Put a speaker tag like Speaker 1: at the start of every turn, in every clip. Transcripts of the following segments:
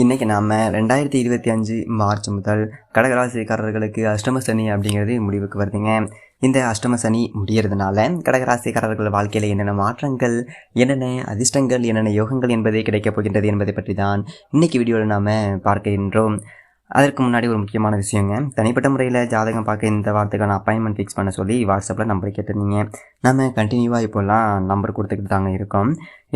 Speaker 1: இன்றைக்கி நாம் 2025 மார்ச் முதல் கடகராசிக்காரர்களுக்கு அஷ்டம சனி அப்படிங்கிறது முடிவுக்கு வருதுங்க. இந்த அஷ்டம சனி முடியறதுனால கடகராசிக்காரர்கள் வாழ்க்கையில் என்னென்ன மாற்றங்கள், என்னென்ன அதிர்ஷ்டங்கள், என்னென்ன யோகங்கள் என்பதை கிடைக்கப் போகின்றது என்பதை பற்றி தான் இன்றைக்கி வீடியோவில் நாம் பார்க்கின்றோம். அதற்கு முன்னாடி ஒரு முக்கியமான விஷயங்க, தனிப்பட்ட முறையில் ஜாதகம் பார்க்க இந்த வாரத்துக்கான அப்பாயின்மெண்ட் ஃபிக்ஸ் பண்ண சொல்லி வாட்ஸ்அப்பில் நம்பர் கேட்டிருந்தீங்க. நம்ம கண்டினியூவாக இப்போல்லாம் நம்பர் கொடுத்துக்கிட்டு தாங்க இருக்கோம்.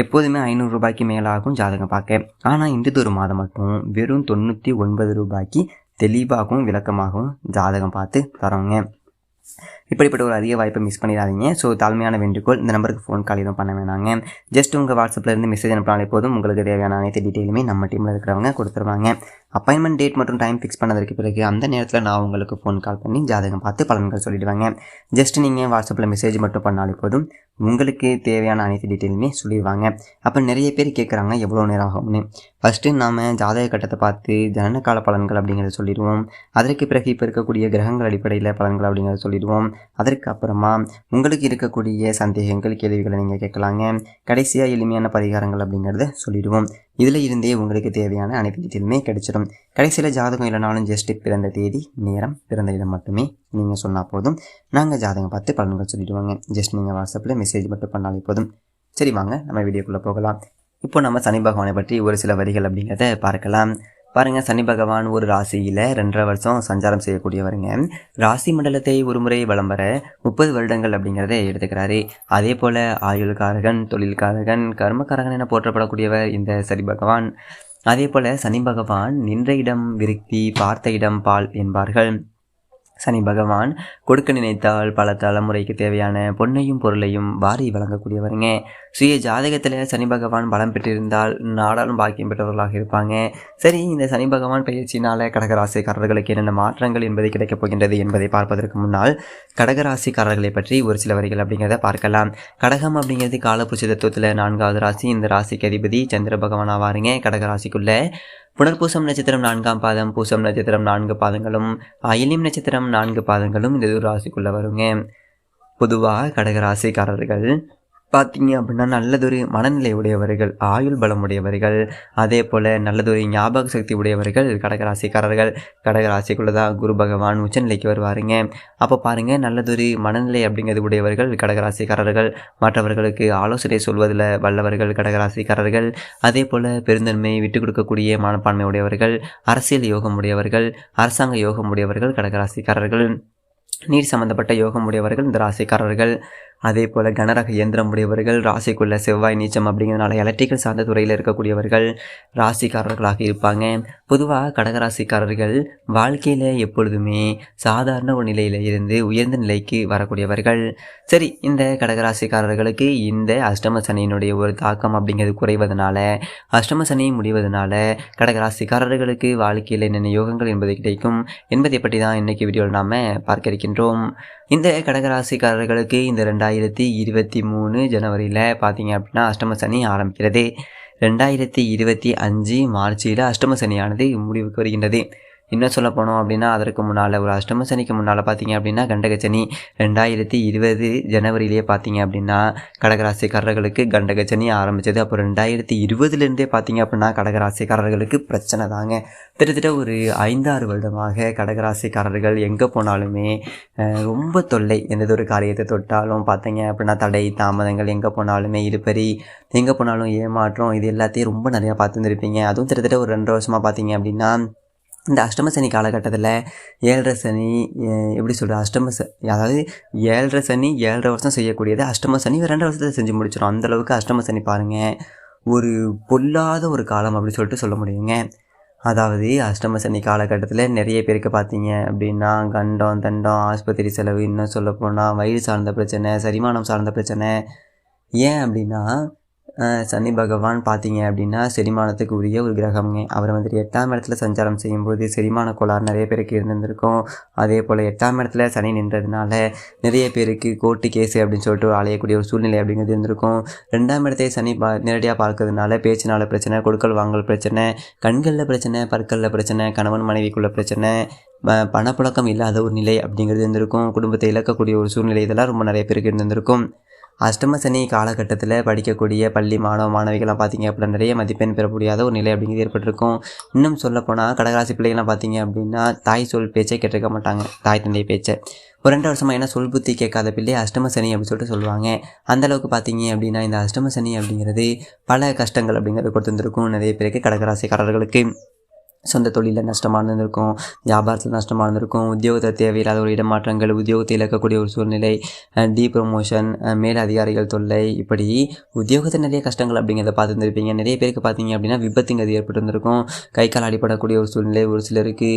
Speaker 1: எப்போதுமே 500 ரூபாய்க்கு மேலே ஆகும் ஜாதகம் பார்க்க. ஆனால் இந்த ஒரு மாதம் மட்டும் வெறும் 99 ரூபாய்க்கு தெளிவாகவும் விளக்கமாகவும் ஜாதகம் பார்த்து தரோங்க. இப்படிப்பட்ட ஒரு அதிக வாய்ப்பை மிஸ் பண்ணிடாதீங்க. ஸோ தாழ்மையான வேண்டுகோள், இந்த நம்பருக்கு ஃபோன் கால் எதுவும் பண்ண வேணாங்க. ஜஸ்ட் உங்கள் வாட்ஸ்அப்பில் இருந்து மெசேஜ் அனுப்பினாலே போதும், உங்களுக்கு தேவையான அனைத்து டீட்டெயிலுமே நம்ம டீமில் இருக்கிறவங்க கொடுத்துருவாங்க. அப்பாயின்மெண்ட் டேட் மற்றும் டைம் ஃபிக்ஸ் பண்ணதற்கு பிறகு அந்த நேரத்தில் நான் உங்களுக்கு ஃபோன் கால் பண்ணி ஜாதகம் பார்த்து பலன்கள் சொல்லிவிடுவாங்க. ஜஸ்ட் நீங்கள் வாட்ஸ்அப்பில் மெசேஜ் மட்டும் பண்ணாலே போதும், உங்களுக்கு தேவையான அனைத்து டீட்டெயிலுமே சொல்லிடுவாங்க. அப்போ நிறைய பேர் கேட்குறாங்க எவ்வளோ நேரம் ஆகும்னு. ஃபஸ்ட்டு நாம் ஜாதக கட்டத்தை பார்த்து ஜனன கால பலன்கள் அப்படிங்கிறத சொல்லிடுவோம். அதற்கு பிறகு இப்போ இருக்கக்கூடிய கிரகங்கள் அடிப்படையில் பலன்கள் அப்படிங்கிறத சொல்லிடுவோம். அதற்கு அப்புறமா உங்களுக்கு இருக்கக்கூடிய சந்தேகங்கள், கேள்விகளை நீங்கள் கேட்கலாங்க. கடைசியாக எளிமையான பரிகாரங்கள் அப்படிங்கிறத சொல்லிடுவோம். இதில் இருந்தே உங்களுக்கு தேவையான அனைத்து டீட்டெயிலுமே கிடைச்சிடும். கடைசியில் ஜாதகம் இல்லைனாலும் ஜஸ்ட் பிறந்த தேதி, நேரம், பிறந்த இடம் மட்டுமே நீங்கள் சொன்னால் போதும், நாங்கள் ஜாதகம் பார்த்து பலன்கள் சொல்லிடுவோங்க. ஜஸ்ட் நீங்கள் வாட்ஸ்அப்பில் மெசேஜ் மட்டும் பண்ணாலே போதும். சரி, வாங்க நம்ம வீடியோக்குள்ளே போகலாம். இப்போ நம்ம சனி பகவானை பற்றி ஒரு சில வரிகள் அப்படிங்கிறத பார்க்கலாம். பாருங்கள், சனி பகவான் ஒரு ராசியில் 2.5 வருஷம் சஞ்சாரம் செய்யக்கூடியவருங்க. ராசி மண்டலத்தை ஒரு முறை வலம் வர 30 வருடங்கள் அப்படிங்கிறத எடுத்துக்கிறாரு. அதே போல் ஆயுள்காரகன், தொழில்காரகன், கர்மகாரகன் என போற்றப்படக்கூடியவர் இந்த சனி பகவான். அதே போல் சனி பகவான் நின்ற இடம் விருத்தி, பார்த்த இடம் பால் என்பார்கள். சனி பகவான் கொடுக்க நினைத்தால் பல தலைமுறைக்கு தேவையான பொன்னையும் பொருளையும் வாரி வழங்கக்கூடியவருங்க. சுய ஜாதகத்தில் சனி பகவான் பலம் பெற்றிருந்தால் நாடாளும் பாக்கியம் பெற்றவர்களாக இருப்பாங்க. சரி, இந்த சனி பகவான் பயிற்சினால் கடகராசிக்காரர்களுக்கு என்னென்ன மாற்றங்கள் என்பது கிடைக்கப் போகின்றது என்பதை பார்ப்பதற்கு முன்னால் கடகராசிக்காரர்களை பற்றி ஒரு சில வரிகள் அப்படிங்கிறத பார்க்கலாம். கடகம் அப்படிங்கிறது காலபுருஷ தத்துவத்தில் 4வது ராசி. இந்த ராசிக்கு அதிபதி சந்திர பகவான் ஆவாருங்க. கடகராசிக்குள்ள புனர்பூசம் நட்சத்திரம் 4ஆம் பாதம், பூசம் நட்சத்திரம் 4 பாதங்களும், அயலிம் நட்சத்திரம் 4 பாதங்களும் இந்த ராசிக்குள்ளே வருங்க. பொதுவாக கடகராசிக்காரர்கள் பார்த்தீங்க அப்படின்னா நல்லதொரு மனநிலை உடையவர்கள், ஆயுள் பலம் உடையவர்கள், அதே போல் நல்லதொரு ஞாபக சக்தி உடையவர்கள் கடகராசிக்காரர்கள். கடகராசிக்குள்ளே தான் குரு பகவான் உச்சநிலைக்கு வருவாருங்க. அப்போ பாருங்கள், நல்லதொரு மனநிலை அப்படிங்கிறது உடையவர்கள் கடகராசிக்காரர்கள். மற்றவர்களுக்கு ஆலோசனை சொல்வதில் வல்லவர்கள் கடகராசிக்காரர்கள். அதே போல் பெருந்தன்மை, விட்டு கொடுக்கக்கூடிய மனப்பான்மை உடையவர்கள், அரசியல் யோகம் உடையவர்கள், அரசாங்க யோகம் உடையவர்கள் கடகராசிக்காரர்கள். நீர் சம்பந்தப்பட்ட யோகம் உடையவர்கள் இந்த ராசிக்காரர்கள். அதே போல் கனரக இயந்திரம் உடையவர்கள், ராசிக்குள்ள செவ்வாய் நீச்சம் அப்படிங்கிறதுனால எலக்ட்ரிக்கல் சார்ந்த துறையில் இருக்கக்கூடியவர்கள் ராசிக்காரர்களாக இருப்பாங்க. பொதுவாக கடகராசிக்காரர்கள் வாழ்க்கையில் எப்பொழுதுமே சாதாரண ஒரு நிலையில் இருந்து உயர்ந்த நிலைக்கு வரக்கூடியவர்கள். சரி, இந்த கடகராசிக்காரர்களுக்கு இந்த அஷ்டம சனியினுடைய ஒரு தாக்கம் அப்படிங்கிறது குறைவதனால, அஷ்டம சனி முடிவதனால கடகராசிக்காரர்களுக்கு வாழ்க்கையில் என்னென்ன யோகங்கள் என்பது கிடைக்கும் என்பதை பற்றி தான் இன்றைக்கி வீடியோவில் நாம் பார்க்க இருக்கின்றோம். இந்த கடகராசிக்காரர்களுக்கு இந்த 2023 ஜனவரியில் பார்த்தீங்க அப்படின்னா அஷ்டம சனி ஆரம்பிக்கிறது. 2025 மார்ச்சில் அஷ்டம சனியானது முடிவுக்கு வருகின்றது. இன்னும் சொல்ல போனோம் அப்படின்னா அதற்கு முன்னால் ஒரு அஷ்டம சனிக்கு முன்னால் பார்த்தீங்க அப்படின்னா கண்டகச்சனி 2020 ஜனவரியிலே பார்த்தீங்க அப்படின்னா கடகராசிக்காரர்களுக்கு கண்டகச்சனி ஆரம்பித்தது. அப்போ 2020லேருந்தே பார்த்தீங்க அப்படின்னா கடகராசிக்காரர்களுக்கு பிரச்சனை தாங்க. கிட்டத்தட்ட ஒரு 5-6 வருடமாக கடகராசிக்காரர்கள் எங்கே போனாலுமே ரொம்ப தொல்லை. எந்த ஒரு காரியத்தை தொட்டாலும் பார்த்தீங்க அப்படின்னா தடை, தாமதங்கள், எங்கே போனாலுமே இழுபறி, எங்கே போனாலும் ஏமாற்றம், இது எல்லாத்தையும் ரொம்ப நிறையா பார்த்துருந்துருப்பீங்க. அதுவும் கிட்டத்தட்ட ஒரு 2 வருஷமாக பார்த்தீங்க அப்படின்னா இந்த அஷ்டம சனி காலகட்டத்தில் 7.5 சனி, எப்படி சொல்கிறது, அதாவது 7.5 சனி 7.5 வருஷம் செய்யக்கூடியது அஷ்டம சனி 2 வருஷத்தை செஞ்சு முடிச்சிடும். அந்தளவுக்கு அஷ்டம சனி பாருங்கள் ஒரு பொல்லாத ஒரு காலம் அப்படி சொல்லிட்டு சொல்ல முடியுங்க. அதாவது அஷ்டம சனி காலகட்டத்தில் நிறைய பேருக்கு பார்த்தீங்க அப்படின்னா கண்டம், தண்டம், ஆஸ்பத்திரி செலவு, இன்னும் சொல்லப்போனால் வயிறு சார்ந்த பிரச்சனை, செரிமானம் சார்ந்த பிரச்சனை. ஏன் அப்படின்னா சனி பகவான் பார்த்தீங்க அப்படின்னா செரிமானத்துக்கு உரிய ஒரு கிரகம்ங்க. அவர் வந்துட்டு 8ஆம் இடத்துல சஞ்சாரம் செய்யும்போது செரிமான கோளாறு நிறைய பேருக்கு இருந்திருக்கும். அதே போல் 8ஆம் இடத்துல சனி நின்றதுனால நிறைய பேருக்கு கோர்ட்டு கேஸு அப்படின்னு சொல்லிட்டு அலையக்கூடிய ஒரு சூழ்நிலை அப்படிங்கிறது இருந்திருக்கும். 2ஆம் இடத்தை சனி நேரடியாக பார்க்கறதுனால பேச்சினால பிரச்சனை, கொடுக்கல் வாங்கல் பிரச்சனை, கண்களில் பிரச்சனை, பற்களில் பிரச்சனை, கணவன் மனைவிக்குள்ள பிரச்சனை, பணப்புழக்கம் இல்லாத ஒரு நிலை அப்படிங்கிறது இருந்திருக்கும். குடும்பத்தை இழக்கக்கூடிய ஒரு சூழ்நிலை, இதெல்லாம் ரொம்ப நிறைய பேருக்கு இருந்திருக்கும். அஷ்டம சனி காலகட்டத்தில் படிக்கக்கூடிய பள்ளி மாணவிகள்லாம் பார்த்தீங்க அப்படின்னா நிறைய மதிப்பெண் பெற முடியாத ஒரு நிலை அப்படிங்கிறது ஏற்பட்டிருக்கும். இன்னும் சொல்லப்போனால் கடகராசி பிள்ளைகள்லாம் பார்த்தீங்க அப்படின்னா தாய் சொல் பேச்சை கேட்டிருக்க மாட்டாங்க, தாய் தந்தை பேச்சை. ஒரு 2 வருஷமாக ஏன்னா சொல் புத்தி கேட்காத பிள்ளை அஷ்டம சனி அப்படின்னு சொல்லிட்டு சொல்லுவாங்க. அந்தளவுக்கு பார்த்தீங்க அப்படின்னா இந்த அஷ்டம சனி அப்படிங்கிறது பல கஷ்டங்கள் அப்படிங்கிறது கொடுத்துருந்துருக்கும் நிறைய பேருக்கு கடகராசிக்காரர்களுக்கு. சொந்த தொழிலில் நஷ்டமாக இருந்திருக்கும், வியாபாரத்தில் நஷ்டமாக இருந்திருக்கும், உத்தியோகத்தில் தேவையில்லாத ஒரு இடமாற்றங்கள், உத்தியோகத்தில் இழக்கக்கூடிய ஒரு சூழ்நிலை, ப்ரமோஷன், மேல் அதிகாரிகள் தொல்லை, இப்படி உத்தியோகத்தில் நிறைய கஷ்டங்கள் அப்படிங்கிறத பார்த்துருந்துருப்பீங்க. நிறைய பேருக்கு பார்த்தீங்க அப்படின்னா விபத்துங்கிறது ஏற்பட்டிருந்திருக்கும், கை கால் அடிப்படக்கூடிய ஒரு சூழ்நிலை, ஒரு சிலருக்கு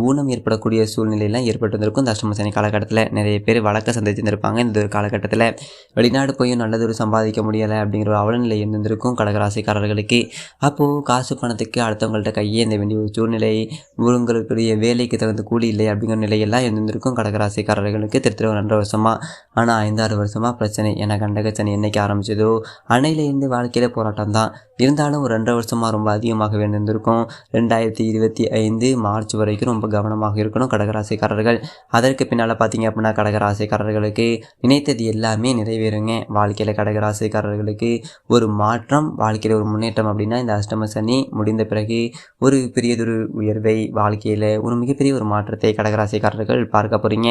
Speaker 1: ஊனம் ஏற்படக்கூடிய சூழ்நிலையெல்லாம் ஏற்பட்டிருந்திருக்கும். இந்த அஷ்டம சனி காலகட்டத்தில் நிறைய பேர் வழக்க சந்திச்சிருந்திருப்பாங்க. இந்த ஒரு காலகட்டத்தில் வெளிநாடு போயும் நல்லதொரு சம்பாதிக்க முடியலை அப்படிங்கிற ஒரு அவலநிலை இருந்திருக்கும் கடகராசிக்காரர்களுக்கு. அப்போது காசு பணத்துக்கு அடுத்தவங்கள்ட்ட கையேந்த வேண்டிய ஒரு சூழ்நிலை, உங்களுடைய வேலைக்கு தகுந்த கூலி இல்லை அப்படிங்கிற நிலையெல்லாம் இருந்திருக்கும் கடகராசிக்காரர்களுக்கு திருத்திர 2 வருஷமாக. ஆனால் 5-6 வருஷமாக பிரச்சனை. ஏன்னா கண்டகச்சனி என்னைக்கு ஆரம்பிச்சதோ அன்னையிலேருந்து வாழ்க்கையில் போராட்டம் தான். இருந்தாலும் ஒரு 2 வருஷமாக ரொம்ப அதிகமாகவே இருந்திருக்கும். 2025 மார்ச் வரைக்கும் ரொம்ப கவனமாக இருக்கணும் கடகராசிக்காரர்கள். அதற்கு பின்னால் பார்த்தீங்க அப்படின்னா கடகராசிக்காரர்களுக்கு நினைத்தது எல்லாமே நிறைவேறுங்க. வாழ்க்கையில் கடகராசிக்காரர்களுக்கு ஒரு மாற்றம், வாழ்க்கையில் ஒரு முன்னேற்றம் அப்படின்னா இந்த அஷ்டம சனி முடிந்த பிறகு ஒரு பெரியதொரு உயர்வை, வாழ்க்கையில் ஒரு மிகப்பெரிய ஒரு மாற்றத்தை கடகராசிக்காரர்கள் பார்க்க போகிறீங்க.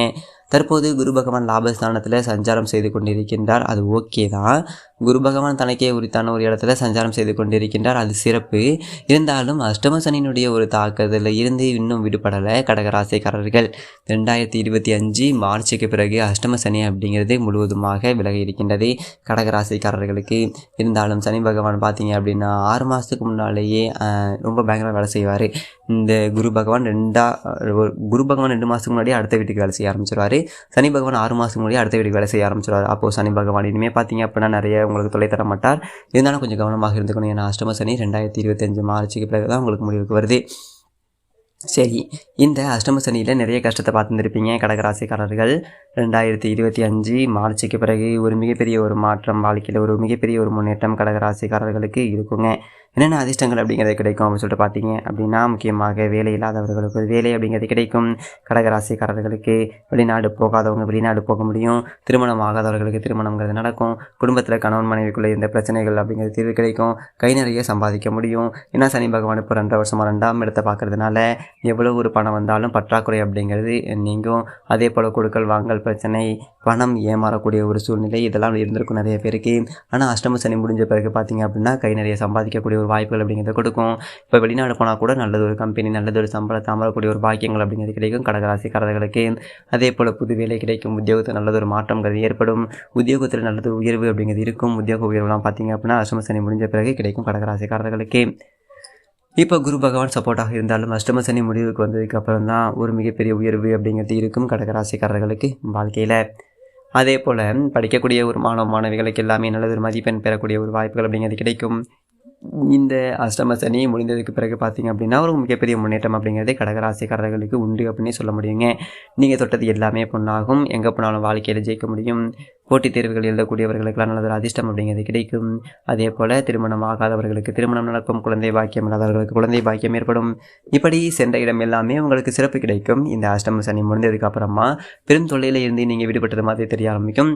Speaker 1: தற்போது குரு பகவான் லாபஸ்தானத்தில் சஞ்சாரம் செய்து கொண்டிருக்கின்றார். அது ஓகே தான். குரு பகவான் தனக்கே உரித்தான ஒரு இடத்துல சஞ்சாரம் செய்து கொண்டிருக்கின்றார், அது சிறப்பு. இருந்தாலும் அஷ்டம சனியினுடைய ஒரு தாக்குதலில் இருந்து இன்னும் விடுபடலை கடகராசிக்காரர்கள். 2025 மார்ச்சுக்கு பிறகு அஷ்டம சனி அப்படிங்கிறது முழுவதுமாக விலகி இருக்கின்றது கடகராசிக்காரர்களுக்கு. இருந்தாலும் சனி பகவான் பார்த்தீங்க அப்படின்னா 6 மாதத்துக்கு முன்னாலேயே ரொம்ப பயங்கரமாக வேலை செய்வார். இந்த குரு பகவான் 2 மாதத்துக்கு முன்னாடி அடுத்த வீட்டுக்கு வேலை செய்ய ஆரம்பிச்சிருவார். சனி பகவான் 6 மாதத்துக்கு முன்னாடி அடுத்த வீட்டுக்கு வேலை செய்ய ஆரம்பிச்சிருவார். அப்போது சனி பகவான் இனிமேல் பார்த்தீங்க அப்படின்னா நிறைய உங்களுக்கு தொலை தர மாட்டார். இருந்தாலும் கொஞ்சம் கவனமாக இருந்துக்கணும். ஏன்னா அஷ்டம சனி 2025 மார்ச்சுக்கு பிறகு தான் உங்களுக்கு முடிவுக்கு வருது. சரி, இந்த அஷ்டம சனியில் நிறைய கஷ்டத்தை பார்த்துருப்பீங்க கடகராசிக்காரர்கள். 2025 மார்ச்சுக்கு பிறகு ஒரு மிகப்பெரிய ஒரு மாற்றம், வாழ்க்கையில் ஒரு மிகப்பெரிய ஒரு முன்னேற்றம் கடகராசிக்காரர்களுக்கு இருக்குங்க. என்னென்ன அதிர்ஷ்டங்கள் அப்படிங்கிறது கிடைக்கும் அப்படின்னு சொல்லிட்டு பார்த்தீங்க அப்படின்னா, முக்கியமாக வேலை இல்லாதவர்களுக்கு வேலை அப்படிங்கிறது கிடைக்கும் கடகராசிக்காரர்களுக்கு. வெளிநாடு போகாதவங்க வெளிநாடு போக முடியும். திருமணம் ஆகாதவர்களுக்கு திருமணங்கிறது நடக்கும். குடும்பத்தில் கணவன் மனைவிக்குள்ளே இருந்த பிரச்சனைகள் அப்படிங்கிறது தீர்வு கிடைக்கும். கை நிறைய சம்பாதிக்க முடியும். ஏன்னா சனி பகவான் இப்போ 2 வருஷமாக 2ஆம் இடத்தை பார்க்கறதுனால எவ்வளோ ஒரு பணம் வந்தாலும் பற்றாக்குறை அப்படிங்கிறது நீங்கும். அதே போல் கொடுக்கல் வாங்கல் பிரச்சனை, பணம் ஏமாறக்கூடிய ஒரு சூழ்நிலை இதெல்லாம் இருந்திருக்கும் நிறைய பேருக்கு. ஆனால் அஷ்டம சனி முடிஞ்ச பிறகு பார்த்தீங்க அப்படின்னா கை நிறைய சம்பாதிக்கக்கூடிய ஒரு வாய்ப்புகள் அப்படிங்கிறத கொடுக்கும். இப்போ வெளிநாடு போனால் கூட நல்லது ஒரு கம்பெனி, நல்லது ஒரு சம்பளத்தை அமரக்கூடிய ஒரு பாக்கியங்கள் அப்படிங்கிறது கிடைக்கும் கடகராசிக்காரர்களுக்கு. அதே போல் புது வேலை கிடைக்கும். உத்தியோகத்தில் நல்லதொரு மாற்றங்கிறது ஏற்படும். உத்தியோகத்தில் நல்லது உயர்வு அப்படிங்கிறது இருக்கும். உத்தியோக உயர்வுலாம் பார்த்தீங்க அப்படின்னா அஷ்டம சனி முடிஞ்ச பிறகு கிடைக்கும் கடகராசிக்காரர்களுக்கு. இப்போ குரு பகவான் சப்போர்ட்டாக இருந்தாலும் அஷ்டம சனி முடிவுக்கு வந்ததுக்கு அப்புறம் தான் ஒரு மிகப்பெரிய உயர்வு அப்படிங்கிறது இருக்கும் கடகராசிக்காரர்களுக்கு வாழ்க்கையில். அதே போல் படிக்கக்கூடிய ஒரு மாணவிகளுக்கு எல்லாமே நல்லதொரு மதிப்பெண் பெறக்கூடிய ஒரு வாய்ப்புகள் அப்படிங்கிறது கிடைக்கும். இந்த அஷ்டம சனி முடிந்ததுக்கு பிறகு பார்த்தீங்க அப்படின்னா ஒரு மிகப்பெரிய முன்னேற்றம் அப்படிங்கிறது கடகராசிக்காரர்களுக்கு உண்டு அப்படின்னே சொல்ல முடியுங்க. நீங்கள் தொட்டது எல்லாமே பொண்ணாகும். எங்கே போனாலும் வாழ்க்கையில் ஜெயிக்க முடியும். போட்டித் தேர்வுகள் எழுதக்கூடியவர்களுக்கெல்லாம் நல்லது அதிர்ஷ்டம் அப்படிங்கிறது கிடைக்கும். அதே போல் திருமணம் ஆகாதவர்களுக்கு திருமணம் நடக்கும். குழந்தை பாக்கியம் இல்லாதவர்களுக்கு குழந்தை பாக்கியம் ஏற்படும். இப்படி சென்ற இடம் எல்லாமே உங்களுக்கு சிறப்பு கிடைக்கும். இந்த அஷ்டம சனி முடிந்ததுக்கு அப்புறமா பெரும் தொல்லையில் இருந்து நீங்கள் விடுபட்டது மாதிரி தெரிய ஆரம்பிக்கும்.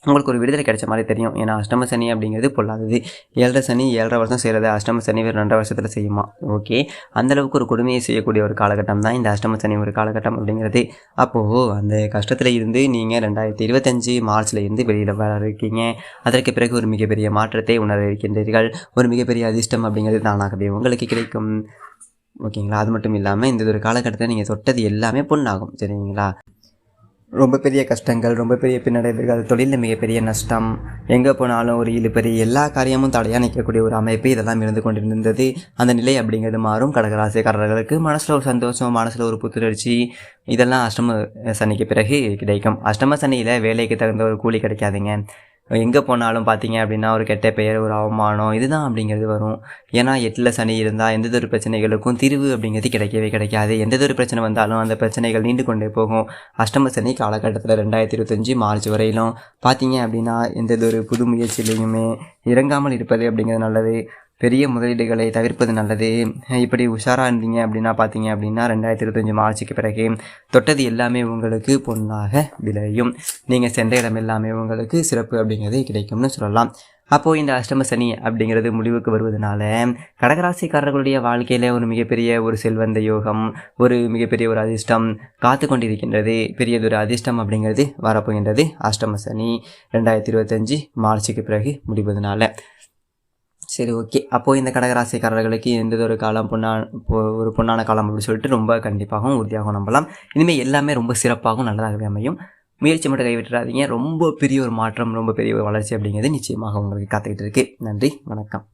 Speaker 1: உங்களுக்கு ஒரு விடுதலை கிடைச்ச மாதிரி தெரியும். ஏன்னா அஷ்டம சனி அப்படிங்கிறது பொல்லாதது. 7.5 சனி 7.5 வருஷம் செய்கிறது அஷ்டம சனி வேறு 2 வருஷத்தில் செய்யுமா? ஓகே, அந்தளவுக்கு ஒரு கொடுமையை செய்யக்கூடிய ஒரு காலகட்டம் தான் இந்த அஷ்டம சனி ஒரு காலகட்டம் அப்படிங்கிறது. அப்போது அந்த கஷ்டத்தில் இருந்து நீங்கள் 2025 மார்ச்சில் இருந்து வெளியில் வர இருக்கீங்க. அதற்கு பிறகு ஒரு மிகப்பெரிய மாற்றத்தை உணர இருக்கின்றீர்கள். ஒரு மிகப்பெரிய அதிர்ஷ்டம் அப்படிங்கிறது தானாகவே உங்களுக்கு கிடைக்கும். ஓகேங்களா? அது மட்டும் இல்லாமல் இந்த ஒரு காலகட்டத்தில் நீங்கள் தொட்டது எல்லாமே பொண்ணாகும். சரிங்களா? ரொம்ப பெரிய கஷ்டங்கள், ரொம்ப பெரிய பின்னடைவுகள், தொழிலில் மிகப்பெரிய நஷ்டம், எங்கே போனாலும் ஒரு இழுபறி, எல்லா காரியமும் தடையாக நிற்கக்கூடிய ஒரு அமைப்பு இதெல்லாம் இருந்து கொண்டிருந்தது. அந்த நிலை அப்படிங்கிறது மாறும். கடகராசிக்காரர்களுக்கு மனசில் ஒரு சந்தோஷம், மனசில் ஒரு புத்துணர்ச்சி இதெல்லாம் அஷ்டம சனிக்கு பிறகு கிடைக்கும். அஷ்டம சனியில் வேலைக்கு தகுந்த ஒரு கூலி கிடைக்காதுங்க. எங்கே போனாலும் பார்த்தீங்க அப்படின்னா ஒரு கெட்ட பெயர், ஒரு அவமானம் இதுதான் அப்படிங்கிறது வரும். ஏன்னா 8ல் சனி இருந்தால் எந்ததொரு பிரச்சனைகளுக்கும் தீர்வு அப்படிங்கிறது கிடைக்கவே கிடைக்காது. எந்ததொரு பிரச்சனை வந்தாலும் அந்த பிரச்சனைகள் நீண்டு கொண்டே போகும். அஷ்டம சனி காலகட்டத்தில் 2025 மார்ச் வரையிலும் பார்த்தீங்க அப்படின்னா எந்ததொரு புது முயற்சியிலையுமே இறங்காமல் இருப்பது அப்படிங்கிறது நல்லது. பெரிய முதலீடுகளை தவிர்ப்பது நல்லது. இப்படி உஷாராக இருந்தீங்க அப்படின்னா பார்த்தீங்க அப்படின்னா 2025 மார்ச்சுக்கு பிறகு தொட்டது எல்லாமே உங்களுக்கு பொன்னாக விளையும். நீங்கள் சென்ற இடம் எல்லாமே உங்களுக்கு சிறப்பு அப்படிங்கிறது கிடைக்கும்னு சொல்லலாம். அப்போது இந்த அஷ்டம சனி அப்படிங்கிறது முடிவுக்கு வருவதனால கடகராசிக்காரர்களுடைய வாழ்க்கையில் ஒரு மிகப்பெரிய ஒரு செல்வந்த யோகம், ஒரு மிகப்பெரிய ஒரு அதிர்ஷ்டம் காத்து கொண்டிருக்கின்றது. பெரியதொரு அதிர்ஷ்டம் அப்படிங்கிறது வரப்போகின்றது அஷ்டம சனி 2025 மார்ச்சுக்கு பிறகு முடிவதனால. சரி, ஓகே. அப்போது இந்த கடகராசிக்காரர்களுக்கு எந்ததொரு காலம் ஒரு பொன்னான காலம் அப்படின்னு சொல்லிட்டு ரொம்ப கண்டிப்பாகவும் உறுதியாகவும் நம்பலாம். இனிமேல் எல்லாமே ரொம்ப சிறப்பாகவும் நல்லதாகவே அமையும். முயற்சி மட்டும் கைவிட்டுறாதீங்க. ரொம்ப பெரிய ஒரு மாற்றம், ரொம்ப பெரிய ஒரு வளர்ச்சி அப்படிங்கிறது நிச்சயமாக உங்களுக்கு காத்துக்கிட்டு இருக்கு. நன்றி, வணக்கம்.